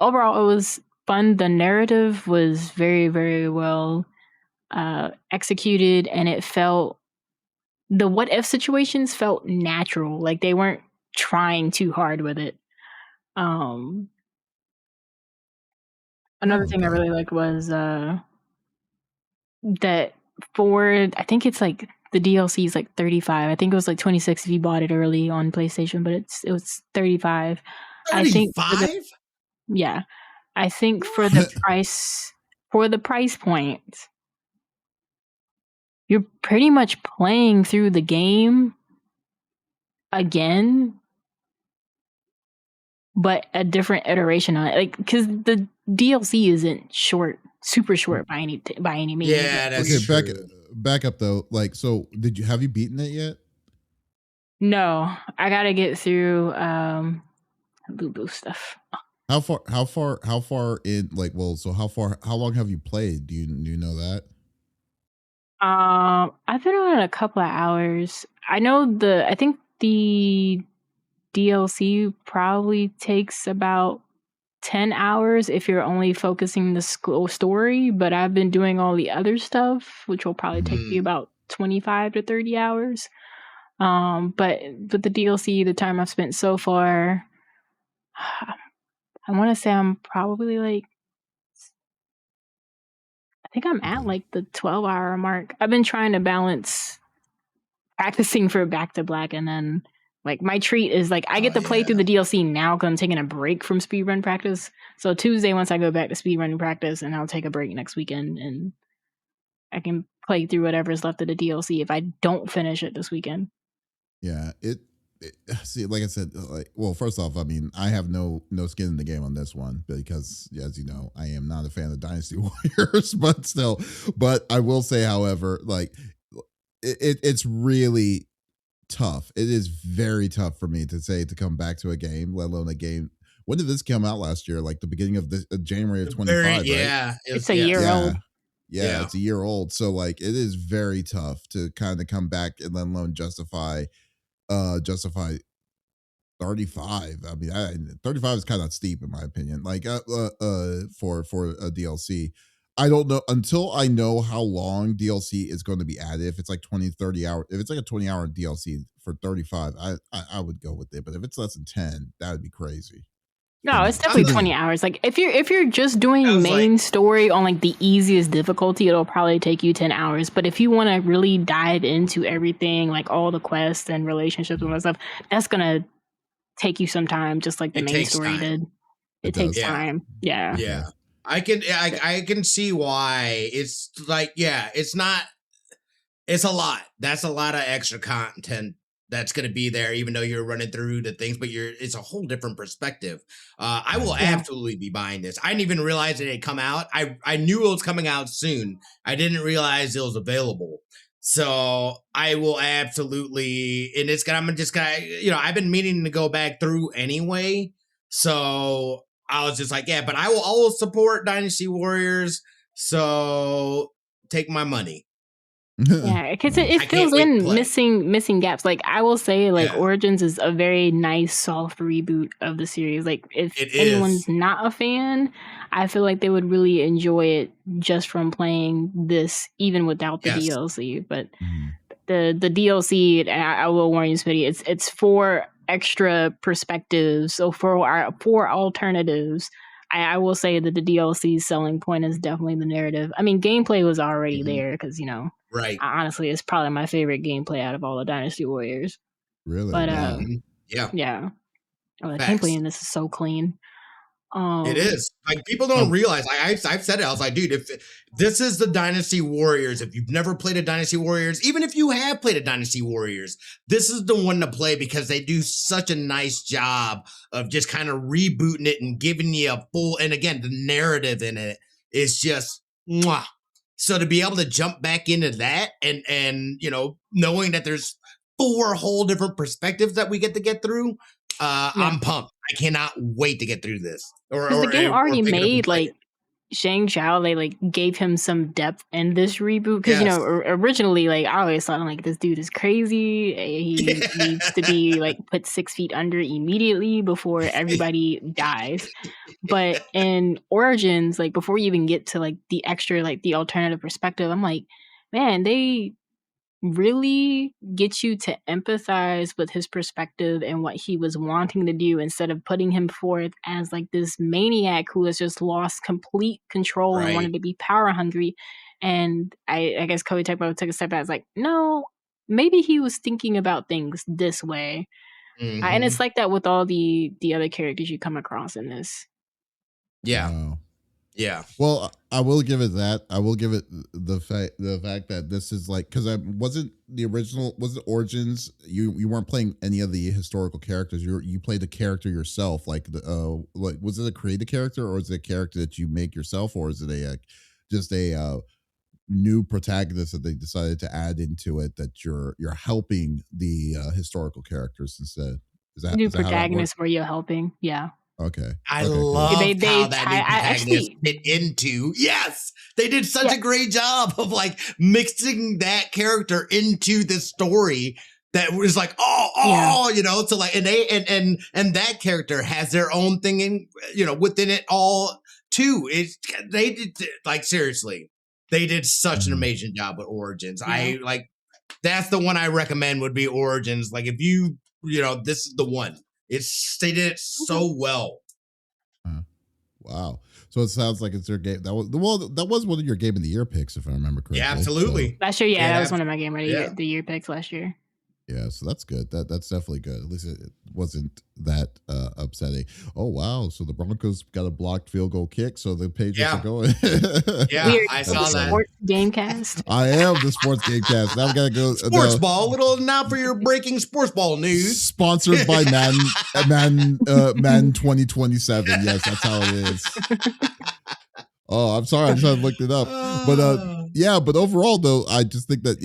overall it was fun. The narrative was very, very well executed, and it felt, the what if situations felt natural, like they weren't trying too hard with it. Another thing I really liked was that I think it's like the DLC is like $35. I think it was like $26 if you bought it early on PlayStation, but it was $35. 35? Yeah. I think for the price point, you're pretty much playing through the game again, but a different iteration on it. Like, because the DLC isn't super short by any means. Yeah, that's true. Back up though. Like, so have you beaten it yet? No, I gotta get through boo stuff. How far in, like, well, so how long have you played? Do you know that? I've been on a couple of hours. I think the DLC probably takes about 10 hours if you're only focusing the story, but I've been doing all the other stuff, which will probably take me about 25 to 30 hours. But with the DLC, the time I've spent so far, I want to say I'm probably like, I think I'm at like the 12-hour mark. I've been trying to balance practicing for Back to Black, and then like my treat is like I get to play through the DLC now because I'm taking a break from speedrun practice. So Tuesday, once I go back to speedrunning practice, and I'll take a break next weekend, and I can play through whatever's left of the DLC if I don't finish it this weekend. Yeah, see, like I said, well, first off, I mean, I have no skin in the game on this one because, as you know, I am not a fan of Dynasty Warriors, but I will say, however, like it's really tough. It is very tough for me to come back to a game, let alone a game. When did this come out last year? Like the beginning of this January of 25, yeah, right? It's a year old. Yeah, it's a year old. So like it is very tough to kind of come back and let alone justify 35. I mean, 35 is kind of steep in my opinion. Like for a DLC. I don't know until I know how long DLC is going to be added. If it's like 20, 30 hours, if it's like a 20-hour DLC for 35, I would go with it. But if it's less than 10, that would be crazy. No, it's definitely 20 hours. Like if you're just doing main story on like the easiest difficulty, it'll probably take you 10 hours. But if you want to really dive into everything, like all the quests and relationships and all that stuff, that's gonna take you some time, just like the main story did. It takes time. Yeah. I can see why. It's like, it's a lot. That's a lot of extra content that's going to be there, even though you're running through the things, but it's a whole different perspective. I will absolutely be buying this. I didn't even realize it had come out. I knew it was coming out soon. I didn't realize it was available. So I will absolutely, and I'm just gonna, I've been meaning to go back through anyway. So I was just like, but I will always support Dynasty Warriors. So take my money. Yeah, because it fills in missing gaps. Like I will say, like Origins is a very nice soft reboot of the series. Like if anyone's not a fan, I feel like they would really enjoy it just from playing this, even without the DLC. But the DLC, I will warn you, Smitty, it's 4 extra perspectives, so 4 alternatives. I will say that the DLC's selling point is definitely the narrative. I mean, gameplay was already there because, you know, honestly, it's probably my favorite gameplay out of all the Dynasty Warriors. Really? But wow. yeah. Oh, the gameplay in this is so clean. It is. Like people don't realize. I've said it. I was like, dude, if this is the Dynasty Warriors, if you've never played a Dynasty Warriors, even if you have played a Dynasty Warriors, this is the one to play because they do such a nice job of just kind of rebooting it and giving you a full. And again, the narrative in it is just mwah. So to be able to jump back into that and you know, knowing that there's 4 whole different perspectives that we get to get through. I'm pumped. I cannot wait to get through this. Because the game already made like Shang Chao, they like gave him some depth in this reboot. Because you know, originally, like I always thought, like this dude is crazy. He needs to be like put 6 feet under immediately before everybody dies. But in Origins, like before you even get to like the extra, like the alternative perspective, I'm like, man, they really get you to empathize with his perspective and what he was wanting to do instead of putting him forth as like this maniac who has just lost complete control and wanted to be power hungry. And I guess Cody Tecmo took a step back. It's like, no, maybe he was thinking about things this way. And it's like that with all the other characters you come across in this. Yeah. Wow. Yeah. Well, I will give it that. I will give it the fact that this is like, because I wasn't the original, was it Origins? You weren't playing any of the historical characters. You played the character yourself. Like like was it a created character or is it a character that you make yourself, or is it just a new protagonist that they decided to add into it that you're helping the historical characters instead? Is that new protagonist where you're helping? Yeah. Okay. I love how that new protagonist fit into. Yes, they did such a great job of like mixing that character into the story that was like, you know, so like, and they and that character has their own thing in, you know, within it all too. They did like seriously, they did such an amazing job with Origins. I like that's the one I recommend would be Origins. Like if you know, this is the one. They did it so well. Wow. So it sounds like it's their game. That was one of your Game of the Year picks, if I remember correctly. Yeah, absolutely. So, last year, that was one of my Game of the Year picks last year. Yeah, so that's good. That's definitely good. At least it wasn't that upsetting. Oh wow! So the Broncos got a blocked field goal kick, so the Patriots are going. I saw that. Sports Gamecast. I am the Sports Gamecast. Now I've got to go. Sports ball, little now for your breaking sports ball news. Sponsored by Man 2027. Yes, that's how it is. Oh, I'm sorry. I just looked it up. But yeah, but overall though, I just think that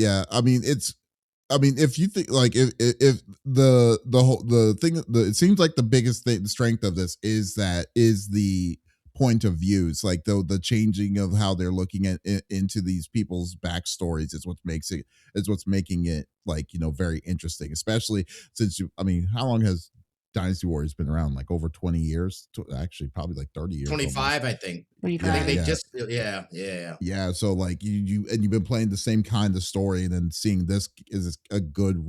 if you think like if the thing, it seems like the biggest thing, the strength of this is the point of views, like the changing of how they're looking at into these people's backstories is what what's making it like, you know, very interesting, especially since how long has Dynasty Warriors been around? Like over 20 years, actually probably like 30 years. 25, almost. I think. 25. I think they just yeah. So like you've been playing the same kind of story, and then seeing this is a good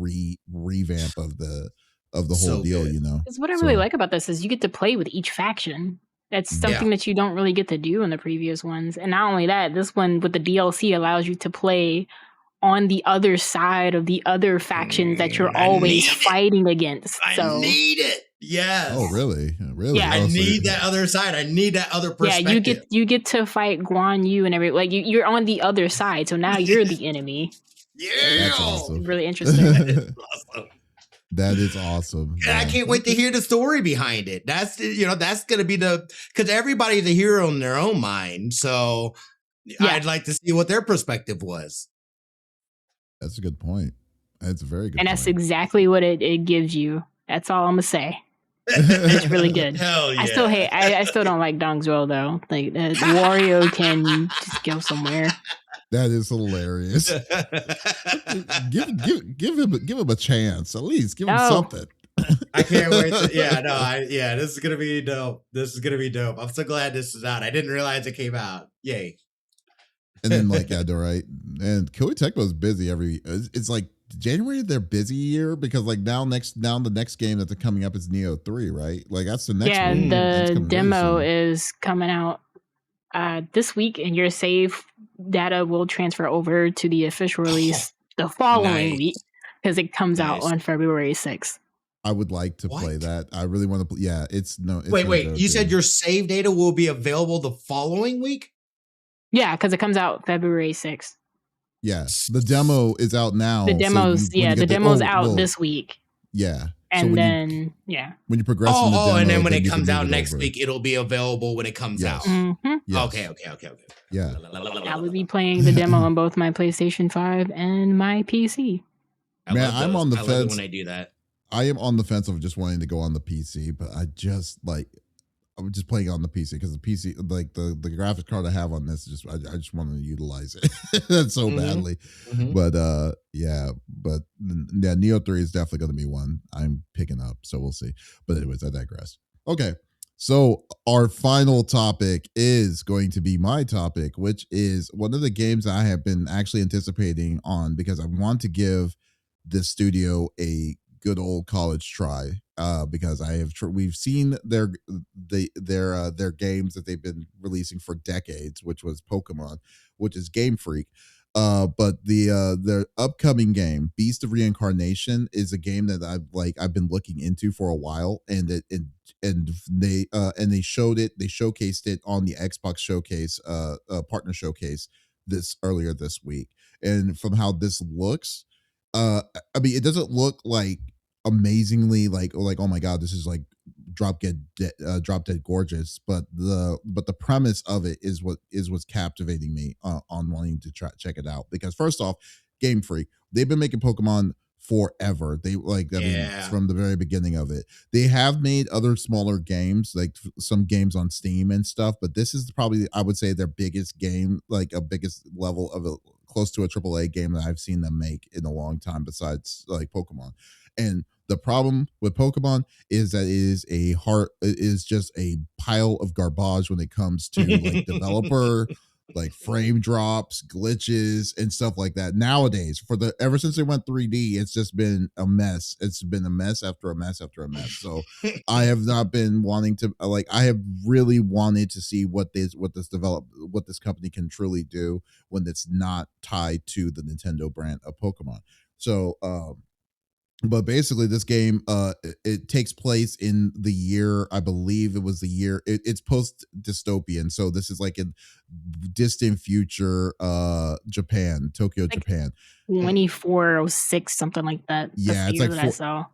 revamp of the whole deal, you know. Because what I really like about this is you get to play with each faction. That's something that you don't really get to do in the previous ones. And not only that, this one with the DLC allows you to play on the other side of the other factions that you're always fighting against. I need it. Yes. Oh, really? Really? Yeah. I need that other side. I need that other perspective. Yeah, you get to fight Guan Yu and everything. Like you're on the other side, so now you're the enemy. Yeah. That's awesome. It's really interesting. Awesome. That is awesome. And I can't wait to hear the story behind it. That's going to be because everybody's a hero in their own mind. So I'd like to see what their perspective was. That's a good point. That's a very good point. And that's exactly what it gives you. That's all I'm going to say. It's really good. Hell yeah. I still don't like Dongzhuo though. Like Wario can just go somewhere. That is hilarious. give him a chance. At least give him something. I can't wait. This is gonna be dope. I'm so glad this is out. I didn't realize it came out. Yay. And then right. And Koei Tecmo is busy it's like January their busy year because like now the next game that's coming up is Neo 3, right? Like that's the next one. Yeah, the demo is coming out this week, and your save data will transfer over to the official release the following week because it comes out on February 6th. I would like to play that. I really want to play. Yeah, it's wait. You said your save data will be available the following week? Yeah, because it comes out February 6th. Yes, the demo is out now. The demo's out this week. Yeah, and when you progress in the demo, and then when it comes out next week, it'll be available when it comes out. Mm-hmm. Yes. Okay. Yeah, I will be playing the demo on both my PlayStation 5 and my PC. Man, I'm on the fence when I do that. I am on the fence of just wanting to go on the PC, but I'm just playing on the PC because the PC, like the graphics card I have on this, I just want to utilize it so badly. Mm-hmm. But Neo 3 is definitely going to be one I'm picking up, so we'll see. But anyways, I digress. Okay, so our final topic is going to be my topic, which is one of the games I have been actually anticipating on because I want to give this studio a good old college try because we've seen their games that they've been releasing for decades, which was Pokemon, which is Game Freak, but their upcoming game Beast of Reincarnation is a game that I've been looking into for a while, and they showcased it on the Xbox showcase partner showcase earlier this week, and from how this looks, I mean, it doesn't look like amazingly like oh my god, this is like drop dead gorgeous, but the premise of it is what's captivating me on wanting to check it out. Because first off, Game Freak, they've been making Pokemon forever. They mean, from the very beginning of it. They have made other smaller games, like some games on Steam and stuff, but this is probably, I would say, their biggest game, like a biggest level of close to a AAA game that I've seen them make in a long time, besides like Pokemon. And the problem with Pokemon is that it is just a pile of garbage when it comes to like developer, like frame drops, glitches, and stuff like that. Nowadays, ever since they went 3D, it's just been a mess. It's been a mess after a mess after a mess. So I have not been wanting to I have really wanted to see what this company can truly do when it's not tied to the Nintendo brand of Pokemon. So but basically this game it takes place in the year, I believe it was the year, it's post dystopian, so this is like in distant future Japan, Tokyo, like Japan, 2406, something like that. Yeah, it's like I saw.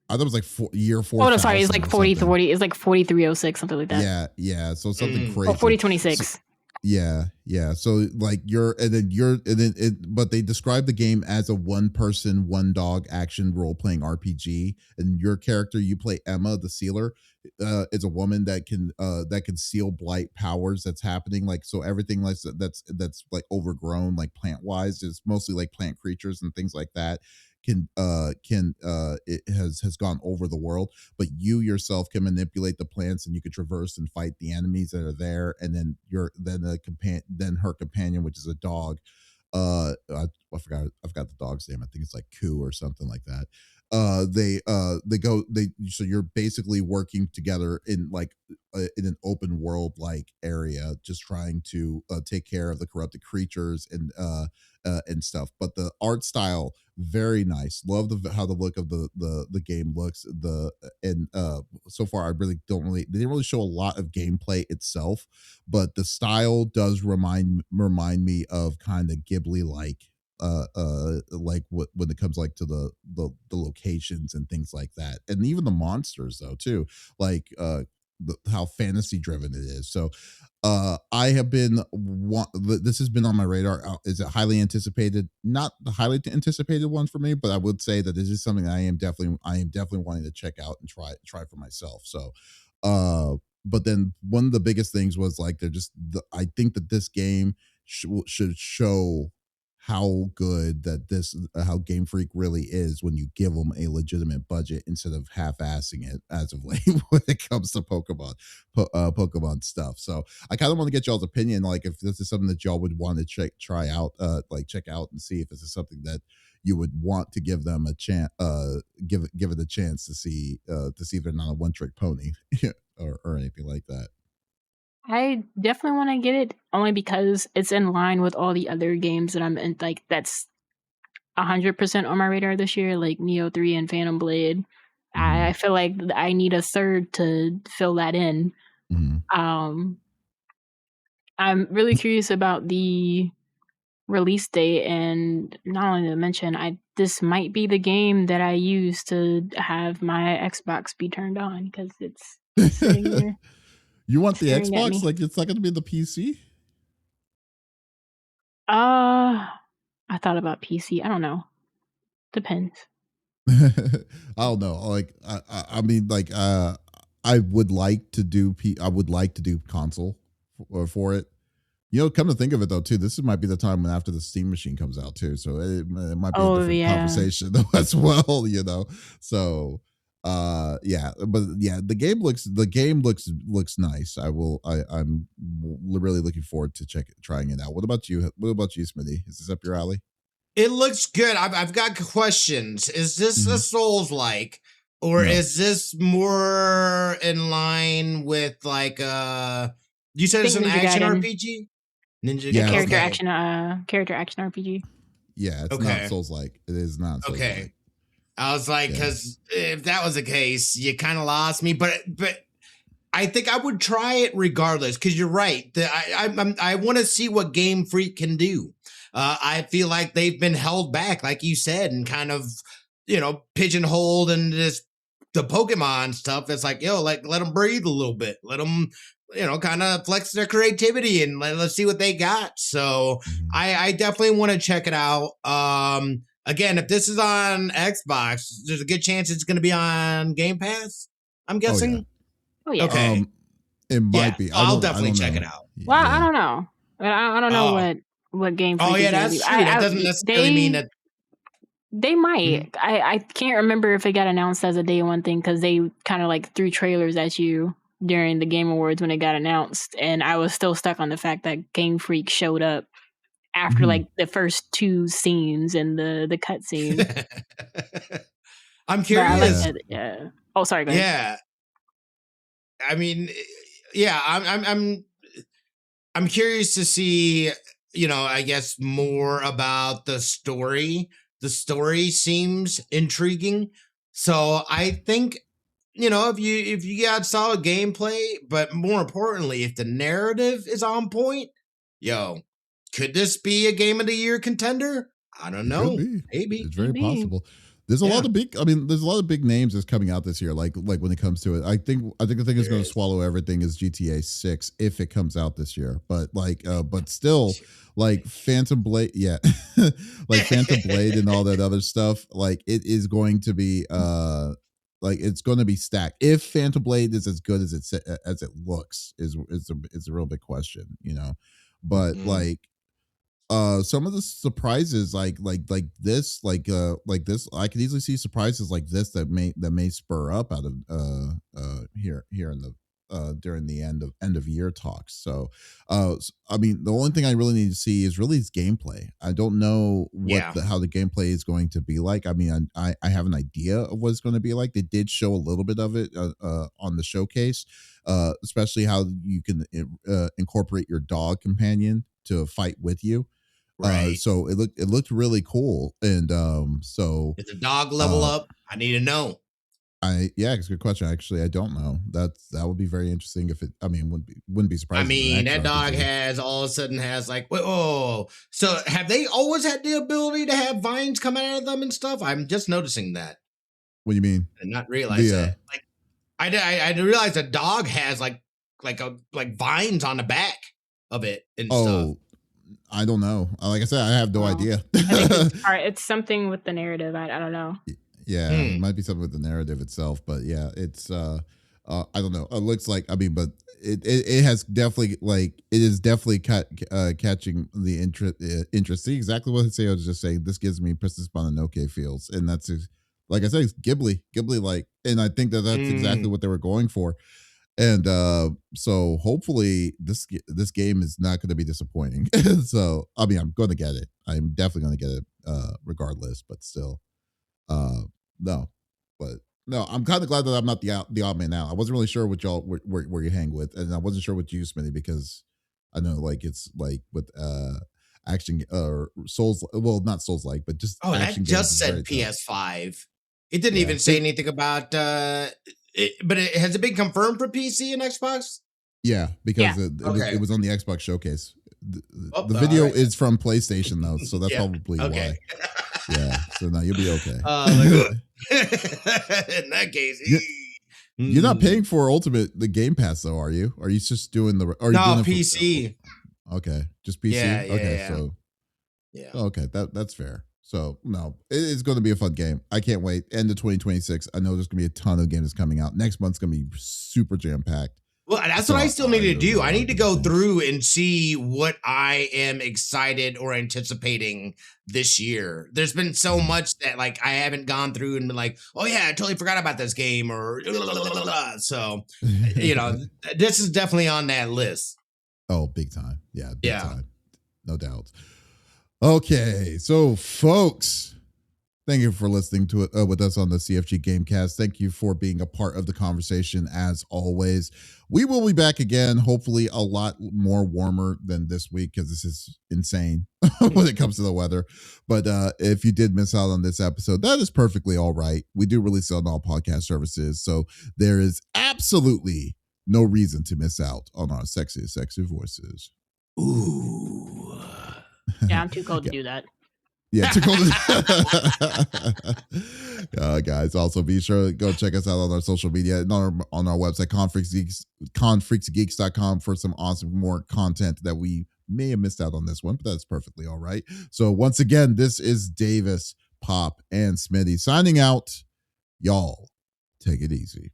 I thought it was like year 4. Oh no, sorry, it's like 4040. It's like 4306, something like that. Yeah. So something crazy. 4026. Yeah. So like but they describe the game as a one person, one dog action role playing RPG, and your character, you play Emma the Sealer, is a woman that can seal blight powers that's happening. Like, so everything like that's like overgrown, like plant wise, is mostly like plant creatures and things like that. It has gone over the world, but you yourself can manipulate the plants, and you can traverse and fight the enemies that are there. And then her companion, which is a dog, I forgot the dog's name. I think it's like Koo or something like that. So you're basically working together in in an open world like area, just trying to take care of the corrupted creatures and stuff. But the art style, very nice. Love how the look of the game looks. So far they didn't really show a lot of gameplay itself, but the style does remind me of kind of Ghibli like when it comes like to the locations and things like that, and even the monsters though too, like how fantasy driven it is. So I have been this has been on my radar. Is it highly anticipated? Not the highly anticipated one for me, but I would say that this is something I am definitely wanting to check out and try for myself. So, but then one of the biggest things was like I think that this game should show how good that this how Game Freak really is when you give them a legitimate budget instead of half-assing it as of late when it comes to Pokemon stuff. So I kind of want to get y'all's opinion, like if this is something that y'all would want to check out and see if this is something that you would want to give them a chance, give it a chance to see if they're not a one-trick pony or anything like that. I definitely want to get it only because it's in line with all the other games that I'm in. Like that's 100% on my radar this year, like Neo 3 and Phantom Blade. I feel like I need a third to fill that in. I'm really curious about the release date, and not only to mention, this might be the game that I use to have my Xbox be turned on because it's sitting there. You want the Xbox? Like it's not going to be the PC? I thought about PC. I don't know. Depends. I don't know. Like I mean, like I would like to do console for it. You know, come to think of it though, too, this might be the time when after the Steam machine comes out too. So it might be a different conversation as well. You know, so yeah, but yeah, the game looks nice. I'm really looking forward to trying it out. What about you, Smitty? Is this up your alley? It looks good. I've got questions. Is this a Souls-like, or is this more in line with like you said it's an action RPG? Character action RPG. Yeah, it's not Souls-like. It is not Souls-like. Okay. I was like, because if that was the case, you kind of lost me. But I think I would try it regardless, because you're right. I want to see what Game Freak can do. I feel like they've been held back, like you said, and kind of, pigeonholed and just the Pokemon stuff. It's like, let them breathe a little bit. Let them, kind of flex their creativity and let's see what they got. So I definitely want to check it out. Again, if this is on Xbox, there's a good chance it's going to be on Game Pass, I'm guessing. Oh, yeah. Okay. It might be. I'll definitely check it out. Well, I don't know. I don't know what Game Freak is that's true. That doesn't necessarily mean that. They might. I can't remember if it got announced as a day one thing, because they kind of like threw trailers at you during the Game Awards when it got announced. And I was still stuck on the fact that Game Freak showed up after like the first two scenes and the cut scene. I'm curious. Yeah. Oh, sorry. Go ahead. Yeah. I mean, yeah. I'm curious to see. I guess more about the story. The story seems intriguing, so I think if you got solid gameplay, but more importantly, if the narrative is on point, could this be a Game of the Year contender? I don't know. Maybe it's very possible. There's a lot of big names that's coming out this year. Like when it comes to it, I think the thing is going to swallow everything is GTA 6 if it comes out this year. But but still, like Phantom Blade, like Phantom Blade and all that other stuff. Like it is going to be it's going to be stacked. If Phantom Blade is as good as it looks, is a real big question, But some of the surprises like this I could easily see surprises like this that may spur up out of here in the during the end of year talks. So I mean, the only thing I really need to see is really his gameplay. I don't know how the gameplay is going to be like. I mean, I have an idea of what it's going to be like. They did show a little bit of it on the showcase, especially how you can incorporate your dog companion to fight with you. Right. So it looked really cool. And so if the dog level up, I need to know. It's a good question. Actually, I don't know. That would be very interesting if it. I mean, wouldn't be surprising. I mean, that dog all of a sudden has like, so have they always had the ability to have vines coming out of them and stuff? I'm just noticing that. What do you mean? I did not realize that. Like, I realized a dog has like vines on the back of it and stuff. Oh, I don't know. Like I said, I have no idea. I think it's something with the narrative. I don't know. Yeah, it might be something with the narrative itself, but yeah, it's I don't know. It looks like, I mean, but it has definitely, like, it is definitely catching the interest. See, exactly what I was just saying. This gives me Princess Mononoke feels, and that's, like I said, it's Ghibli like, and I think that's exactly what they were going for. And so hopefully this game is not going to be disappointing. So I mean, I'm going to get it. I'm definitely going to get it regardless. But still, no. But no, I'm kind of glad that I'm not the odd man out. I wasn't really sure what y'all where you hang with, and I wasn't sure with you, Smitty, because I know, like, it's like with action or Souls. Well, not Souls like, but just action that just said PS5. It didn't even say anything about. But has it been confirmed for PC and Xbox? Yeah, because it was on the Xbox showcase. The video is from PlayStation though, so that's probably why. Yeah, so now you'll be okay. In that case, you're not paying for the Game Pass though, are you? Are you just doing the? Are you doing PC? Okay, just PC. Yeah, okay, so okay, that's fair. So no, it is going to be a fun game. I can't wait. End of 2026. I know there's going to be a ton of games coming out. Next month's going to be super jam packed. Well, that's what I still need to do. I need to go through and see what I am excited or anticipating this year. There's been so much that, like, I haven't gone through and been like, oh yeah, I totally forgot about this game, or so. This is definitely on that list. Oh, big time. Yeah, big time. No doubt. Okay, so folks, thank you for listening to it with us on the CFG Gamecast. Thank you for being a part of the conversation as always. We will be back again, hopefully a lot more warmer than this week, because this is insane when it comes to the weather. But if you did miss out on this episode, that is perfectly all right. We do release it on all podcast services, so there is absolutely no reason to miss out on our sexy voices. Ooh. Yeah, I'm too cold to do that. Yeah, too cold. Guys, also be sure to go check us out on our social media and on our website, confreaksgeeks.com, for some awesome more content that we may have missed out on this one, but that's perfectly all right. So once again, this is Davis, Pop, and Smitty signing out. Y'all, take it easy.